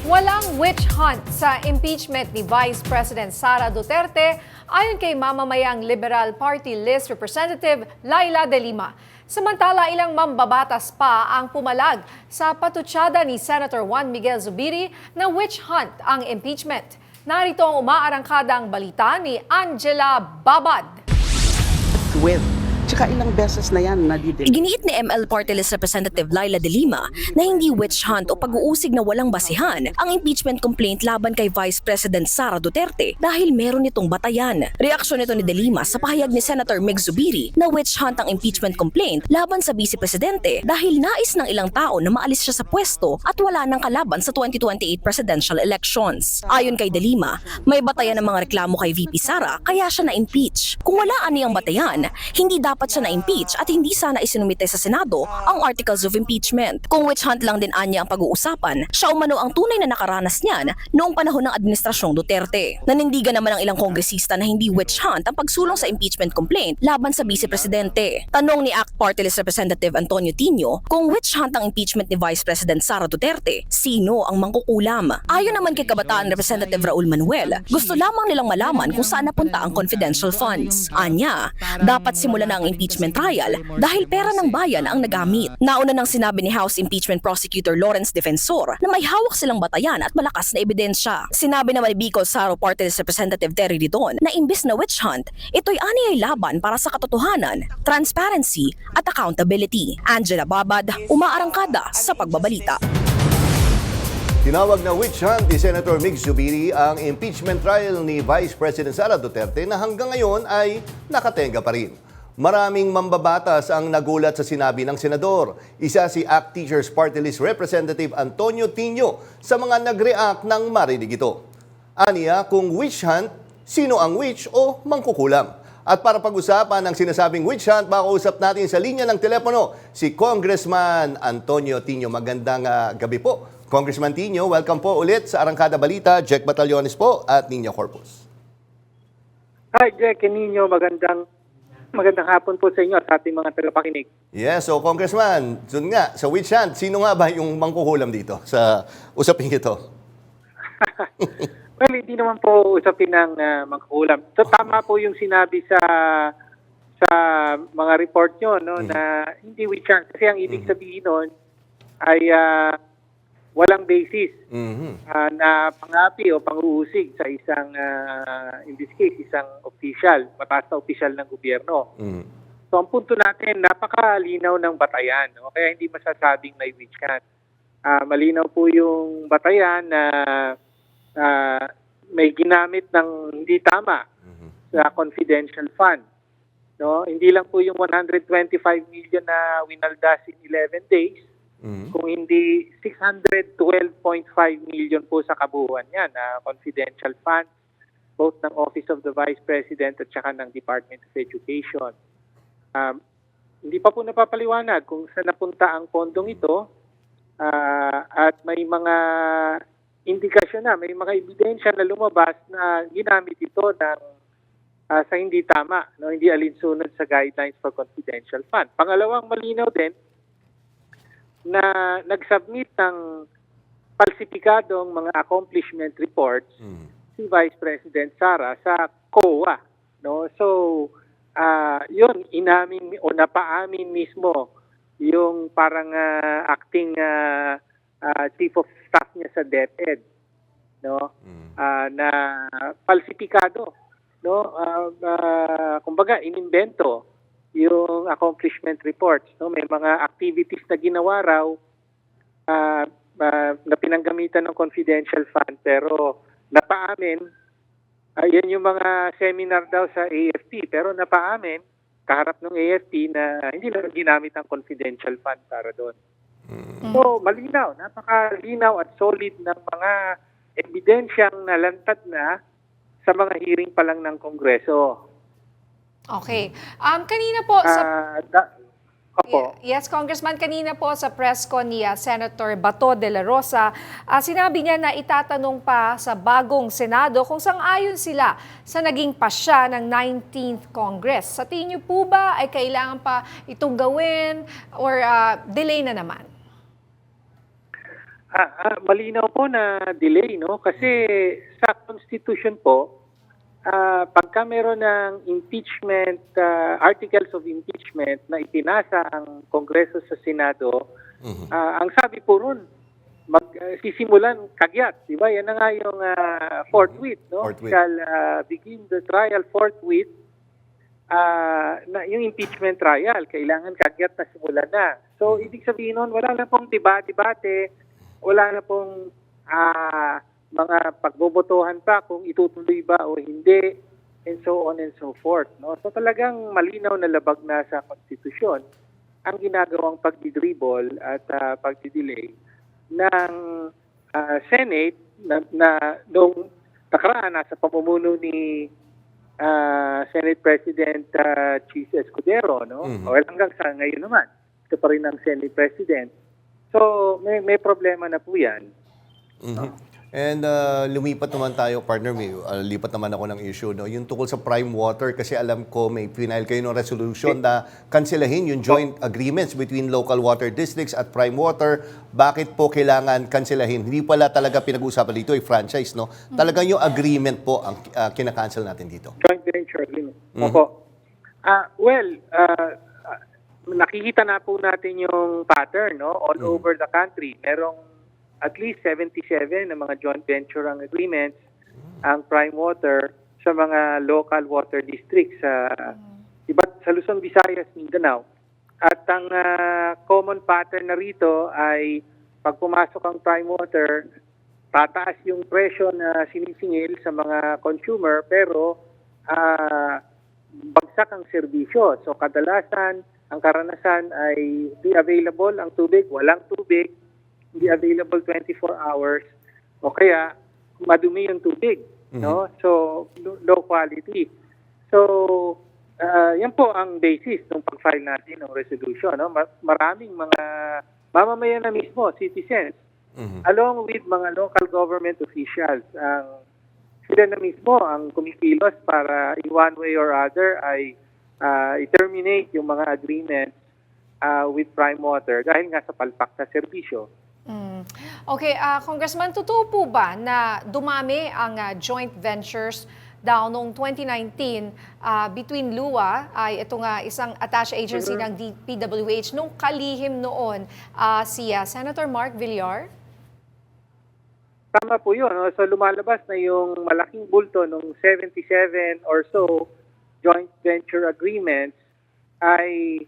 Walang witch hunt sa impeachment ni Vice President Sara Duterte ayon kay mamamayang Liberal Party List Representative Leila de Lima. Samantala, ilang mambabatas pa ang pumalag sa patutsada ni Senator Juan Miguel Zubiri na witch hunt ang impeachment. Narito ang umaarangkadang balita ni Angela Babad. Tsaka ilang beses na yan nadidil. Iginiit ni ML Party List Representative Leila de Lima na hindi witch hunt o pag-uusig na walang basihan ang impeachment complaint laban kay Vice President Sara Duterte dahil meron itong batayan. Reaksyon nito ni de Lima sa pahayag ni Senator Mig Zubiri na witch hunt ang impeachment complaint laban sa Vice Presidente dahil nais ng ilang tao na maalis siya sa pwesto at wala ng kalaban sa 2028 presidential elections. Ayon kay de Lima, may batayan ng mga reklamo kay VP Sara kaya siya na-impeach. Kung wala aniyang batayan, hindi dapat siya na-impeach at hindi sana isinumite sa Senado ang articles of impeachment. Kung witch hunt lang din anya ang pag-uusapan, siya umano ang tunay na nakaranas niyan noong panahon ng administrasyong Duterte. Nanindigan naman ang ilang kongresista na hindi witch hunt ang pagsulong sa impeachment complaint laban sa Vice Presidente. Tanong ni ACT Party List Representative Antonio Tino, kung witch hunt ang impeachment ni Vice President Sara Duterte, sino ang mangkukulam? Ayon naman kay Kabataan Representative Raul Manuel, gusto lamang nilang malaman kung saan napunta ang confidential funds. Anya, dapat simulan na ang impeachment trial dahil pera ng bayan ang nagamit. Nauna nang sinabi ni House Impeachment Prosecutor Lawrence Defensor na may hawak silang batayan at malakas na ebidensya. Sinabi naman ni Bicol Saro Party List Representative Terry Didon na imbis na witch hunt, ito'y aniyay laban para sa katotohanan, transparency at accountability. Angela Babad, umaarangkada sa pagbabalita. Tinawag na witch hunt ni Senator Mig Zubiri ang impeachment trial ni Vice President Sara Duterte na hanggang ngayon ay nakatenga pa rin. Maraming mambabatas ang nagulat sa sinabi ng senador. Isa si ACT Teachers Party List Representative Antonio Tino sa mga nag-react nang marinig ito. Aniya, kung witch hunt, sino ang witch o mangkukulam? At para pag-usapan ang sinasabing witch hunt, makausap natin sa linya ng telepono si Congressman Antonio Tino. Magandang gabi po. Congressman Tino, welcome po ulit sa Arangkada Balita. Jack Batallones po at Nina Corpus. Hi Jack and Nino, magandang hapon po sa inyo at sa ating mga tagapakinig. Yes, so Congressman, dun nga, sa witch hunt, sino nga ba yung mangkukulam dito sa usaping ito? Well, hindi naman po usapin ng mangkukulam. So tama po yung sinabi sa mga report nyo, no, na hindi witch hunt. Kasi ang ibig sabihin nun ay walang basis na pangapi o pang-uusig sa isang, in this case, isang official, mataas na official ng gobyerno. So ang punto natin, napakalinaw ng batayan. No? Kaya hindi masasabing may witch hunt. Malinaw po yung batayan na may ginamit ng hindi tama sa confidential fund. No? Hindi lang po yung 125 million na winaldas in 11 days, kung hindi 612.5 million po sa kabuuan yan na confidential funds, both ng Office of the Vice President at saka ng Department of Education. Hindi pa po napapaliwanag kung saan napunta ang pondong ito at may mga indikasyon na, may mga ebidensya na lumabas na ginamit ito ng, sa hindi tama, no? Hindi alinsunod sa guidelines for confidential fund. Pangalawang malinaw din, na nag-submit ng falsipikadong mga accomplishment reports si Vice President Sara sa COA. No? So, yun, inamin o napaamin mismo yung parang acting chief of staff niya sa DepEd. No? Na falsipikado. No? Kumbaga, inimbento yung accomplishment reports. No? May mga activities na ginawa raw na pinanggamitan ng confidential fund pero napaamin, yan yung mga seminar daw sa AFP, pero napaamin kaharap ng AFP na hindi na ginamit ang confidential fund para doon. So, malinaw, napakalinaw at solid ng mga ebidensyang nalantad na sa mga hearing pa lang ng Kongreso. Okay. Kanina po sa... Opo. Yes, Congressman, kanina po sa press con ni Senator Bato de la Rosa, sinabi niya na itatanong pa sa bagong Senado kung sang-ayon sila sa naging pasya ng 19th Congress. Sa tingin niyo po ba ay kailangan pa itong gawin or delay na naman? Malinaw po na delay, no? Kasi sa Constitution po, pagka meron ng impeachment, articles of impeachment na ipinasa ang Kongreso sa Senado, ang sabi po ron, sisimulan kagyat, di ba? Yan na nga yung forthwith, no? Shall begin the trial forthwith, na yung impeachment trial, kailangan kagyat na simulan na. So, ibig sabihin nun, wala na pong debate, wala na pong mga pagbobotohan pa kung itutuloy ba o hindi, and so on and so forth. No? So talagang malinaw na labag na sa konstitusyon ang ginagawang pagdidribble at pagdidelay ng Senate na noong nakaraan nasa pamumuno ni Senate President Chis Escudero, no? O hanggang sa ngayon naman, ito pa rin ang Senate President. So may problema na po yan. And lumipat naman tayo, partner, lipat naman ako ng issue, no? Yung tungkol sa Prime Water, kasi alam ko may final kayo ng resolution na kanselahin yung joint agreements between local water districts at Prime Water. Bakit po kailangan kanselahin? Hindi pala talaga pinag-uusapan dito ay franchise, no? Talagang yung agreement po ang kinakancel natin dito. Joint venture agreement. Opo. Nakikita na po natin yung pattern, no? All over the country. Merong at least 77 na mga joint venture ang agreements ang Prime Water sa mga local water districts sa Luzon, Visayas, Mindanao. At ang common pattern na rito ay pag pumasok ang Prime Water, tataas yung presyo na sinisingil sa mga consumer pero bagsak ang serbisyo. So kadalasan, ang karanasan ay di available ang tubig, walang tubig, hindi available 24 hours o kaya madumi yung tubig, no? So low quality. So yan po ang basis ng pag-file natin ng resolution, no? Maraming mga mamamayan na mismo, citizens, along with mga local government officials, sila na mismo ang kumikilos para in one way or other ay i-terminate yung mga agreements with Prime Water dahil nga sa palpak sa serbisyo. Okay, Congressman, totoo po ba na dumami ang joint ventures daw noong 2019 between LUA, ay ito nga isang attached agency ng DPWH, nung kalihim noon si Senator Mark Villar? Tama po yun. No? So lumalabas na yung malaking bulto nung 77 or so joint venture agreements ay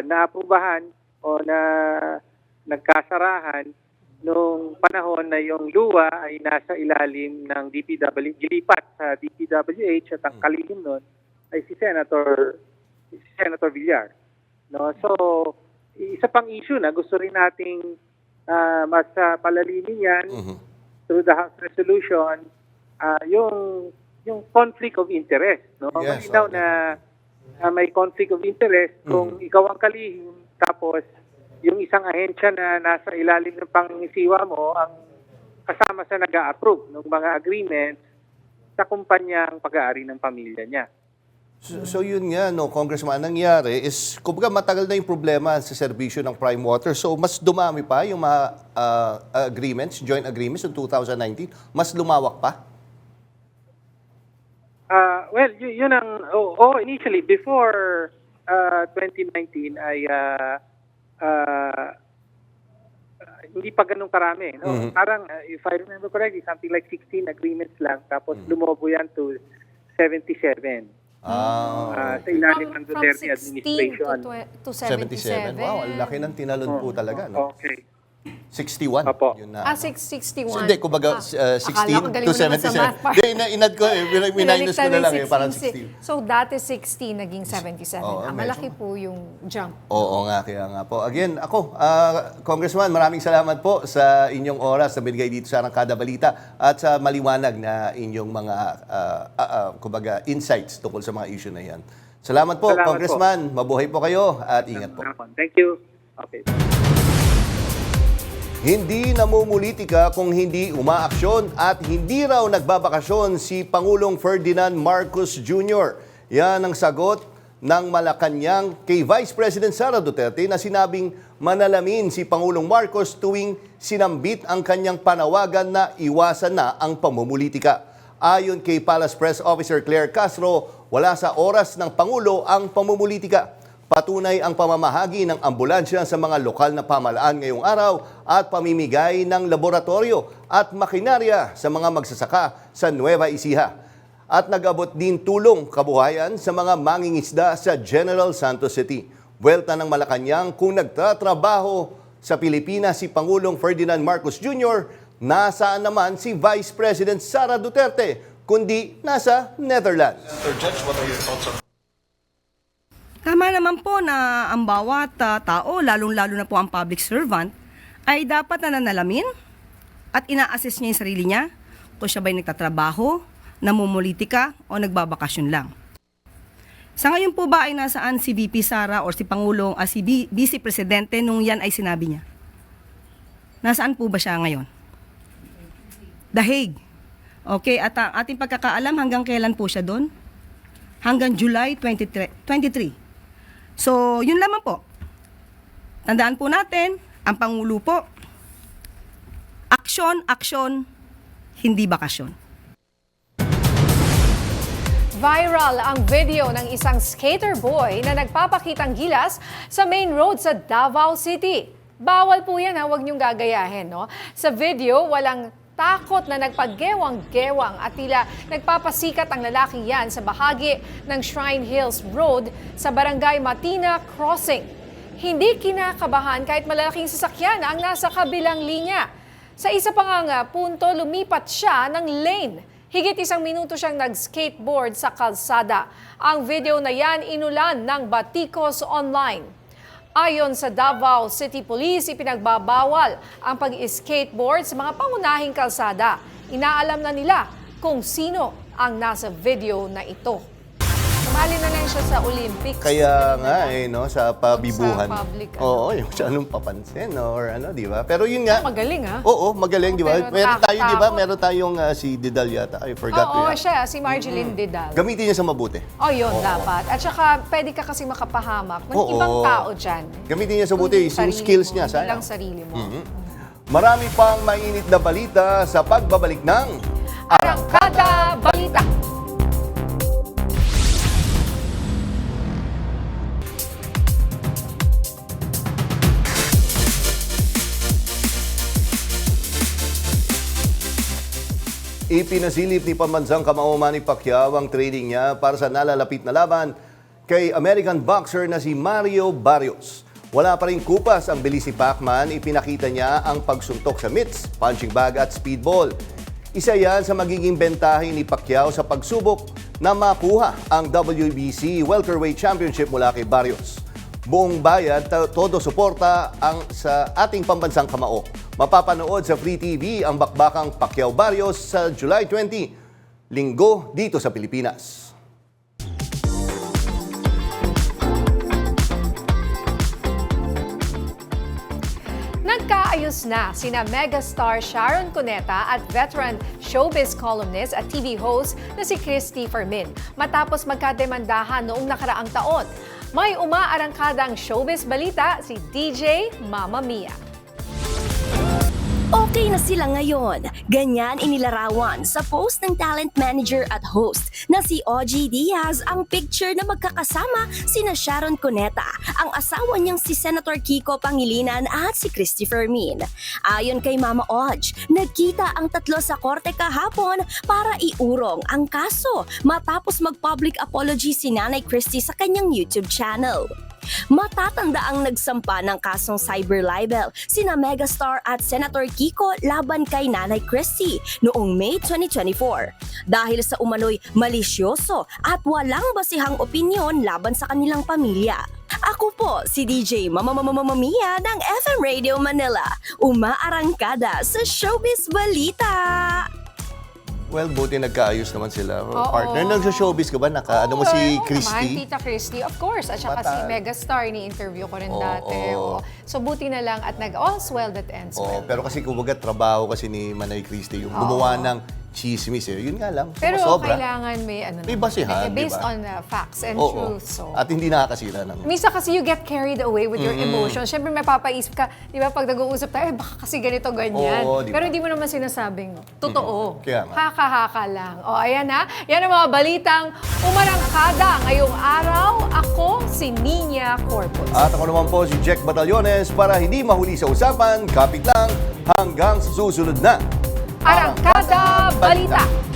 naaprubahan o nagkasarahan nung panahon na yung LUA ay nasa ilalim ng gilipat sa DPWH at ang kalihim nun ay si Senator Villar. No? So, isa pang issue na gusto rin nating mas palalimin yan through the House resolution, yung conflict of interest. No? Yes, malinaw na may conflict of interest kung ikaw ang kalihim tapos yung isang ahensya na nasa ilalim ng pangangisiwa mo ang kasama sa nag-a-approve ng mga agreements sa kumpanyang pag-aari ng pamilya niya. So yun nga, no, Congressman, nangyari is, kumbaga matagal na yung problema sa serbisyo ng Prime Water. So mas dumami pa yung mga agreements, joint agreements in 2019? Mas lumawak pa? Yun ang, initially, before 2019 ay hindi pa ganun karami. No? Parang, if I remember correctly, something like 16 agreements lang, tapos lumobo yan to 77. Sa ilalim ng Duterte administration. To 77. Wow, ang laki ng tinalon po talaga. No? Okay. 61. Opo. Yun na. 661. Hindi, kumbaga Akala 16 ko galing to mo naman sa 77. math part. Hindi, inad ko eh. Minus ko na lang eh. Parang 16. So, dati 16, naging 77. Oo, Malaki po yung jump. Oo nga, kaya nga po. Again, ako, Congressman, maraming salamat po sa inyong oras na binigay dito sa Arangkada Balita at sa maliwanag na inyong mga kumbaga, insights tungkol sa mga issue na yan. Salamat po, Salamat Congressman. Mabuhay po kayo at ingat po. Thank you. Okay. Hindi namumulitika kung hindi umaaksyon at hindi raw nagbabakasyon si Pangulong Ferdinand Marcos Jr. Yan ang sagot ng Malacanang kay Vice President Sara Duterte na sinabing manalamin si Pangulong Marcos tuwing sinambit ang kanyang panawagan na iwasan na ang pamumulitika. Ayon kay Palace Press Officer Claire Castro, wala sa oras ng Pangulo ang pamumulitika. Patunay ang pamamahagi ng ambulansya sa mga lokal na pamahalaan ngayong araw at pamimigay ng laboratorio at makinarya sa mga magsasaka sa Nueva Ecija. At nag-abot din tulong kabuhayan sa mga mangingisda sa General Santos City. Buwelta ng Malacanang kung nagtatrabaho sa Pilipinas si Pangulong Ferdinand Marcos Jr., nasaan naman si Vice President Sara Duterte, kundi nasa Netherlands. Tama naman po na ang bawat tao, lalong-lalo na po ang public servant, ay dapat nananalamin at ina-assess niya yung sarili niya kung siya ba'y nagtatrabaho, namumulitika o nagbabakasyon lang. Sa ngayon po ba ay nasaan si VP Sara o si Pangulong, si Vice Presidente nung yan ay sinabi niya? Nasaan po ba siya ngayon? The Hague. Okay, at ang ating pagkakaalam hanggang kailan po siya doon? Hanggang July 23. So, yun lamang po. Tandaan po natin, ang Pangulo po, aksyon, aksyon, hindi bakasyon. Viral ang video ng isang skater boy na nagpapakitang gilas sa main road sa Davao City. Bawal po yan, huwag niyong gagayahin. No? Sa video, walang takot na nagpaggewang-gewang at tila nagpapasikat ang lalaking yan sa bahagi ng Shrine Hills Road sa Barangay Matina Crossing. Hindi kinakabahan kahit malalaking sasakyan ang nasa kabilang linya. Sa isa pang punto, lumipat siya ng lane. Higit 1 minuto siyang nag-skateboard sa kalsada. Ang video na yan inulan ng batikos online. Ayon sa Davao City Police, ipinagbabawal ang pag-skateboard sa mga pangunahing kalsada. Inaalam na nila kung sino ang nasa video na ito. Sumali na lang siya sa Olympics. Kaya nga no, sa pabibuhan. Sa public, Oo, yung siya anong papansin or di ba? Pero yun nga. Magaling Oo, magaling, di ba? Pero Meron tayo, di ba? nakakatakot. Meron tayong si Didal yata. I forgot Oo, to siya, si Marjeline Didal. Gamitin niya sa mabuti. Yun, dapat. At saka, pwede ka kasi makapahamak ng ibang tao dyan. Gamitin niya sa mabuti, yung skills niya. Bilang sarili mo. Marami pang mainit na balita sa pagbabalik ng Arangkada Balita. Ipinasilip ni pambansang kamao Manny Pacquiao ang training niya para sa nalalapit na laban kay American boxer na si Mario Barrios. Wala pa rin kupas ang bilis ni Pacman, ipinakita niya ang pagsuntok sa mitts, punching bag at speedball. Isa yan sa magiging bentahe ni Pacquiao sa pagsubok na makuha ang WBC Welterweight Championship mula kay Barrios. Buong bayad, todo suporta ang sa ating pambansang kamao. Mapapanood sa Free TV ang bakbakang Pacquiao Barrios sa July 20, Linggo dito sa Pilipinas. Nagkaayos na sina megastar Sharon Cuneta at veteran showbiz columnist at TV host na si Christy Fermin matapos magkademandahan noong nakaraang taon. May umaarangkadang showbiz balita si DJ Mama Mia. Okay Okay na sila ngayon. Ganyan inilarawan sa post ng talent manager at host na si OG Diaz ang picture na magkakasama sina Sharon Cuneta, ang asawa niyang si Senator Kiko Pangilinan at si Christy Fermin. Ayon kay Mama Oj, nagkita ang tatlo sa korte kahapon para iurong ang kaso matapos mag-public apology si Nanay Christy sa kanyang YouTube channel. Matatanda ang nagsampa ng kasong cyber libel sina Megastar at Senator Kiko laban kay Nanay Christy noong May 2024 dahil sa umano'y malisyoso at walang basihang opinyon laban sa kanilang pamilya. Ako po si DJ Mia ng FM Radio Manila, umaarangkada sa Showbiz Balita. Well, buti nagkaayos naman sila. Oo. Partner, nag-showbiz ka ba? Ano mo si Oo Christy? naman, Tita Christy, of course. At saka si Megastar, ni-interview ko rin dati. Oo. So, buti na lang at all's well that ends well. Pero kasi kumbaga trabaho kasi ni Manay Christy, yung gumawa ng chismis Yun nga lang, Pero sobra. kailangan may May basihan, based diba? on facts and Oo. truth. So. At hindi nakakasira ng... Minsan kasi you get carried away with your emotions. Siyempre may papaisip ka, di ba, pag nag-uusap tayo, baka kasi ganito, ganyan. Oo, di ba? Pero hindi mo naman sinasabing totoo. Kaya nga. Haka-haka lang. O, ayan na. Yan ang mga balitang umarangkada ngayong araw. Ako si Nina Corpus. At ako naman po si Jack Batallones para hindi mahuli sa usapan, kapit lang hanggang sa susunod na Arangkada Balita.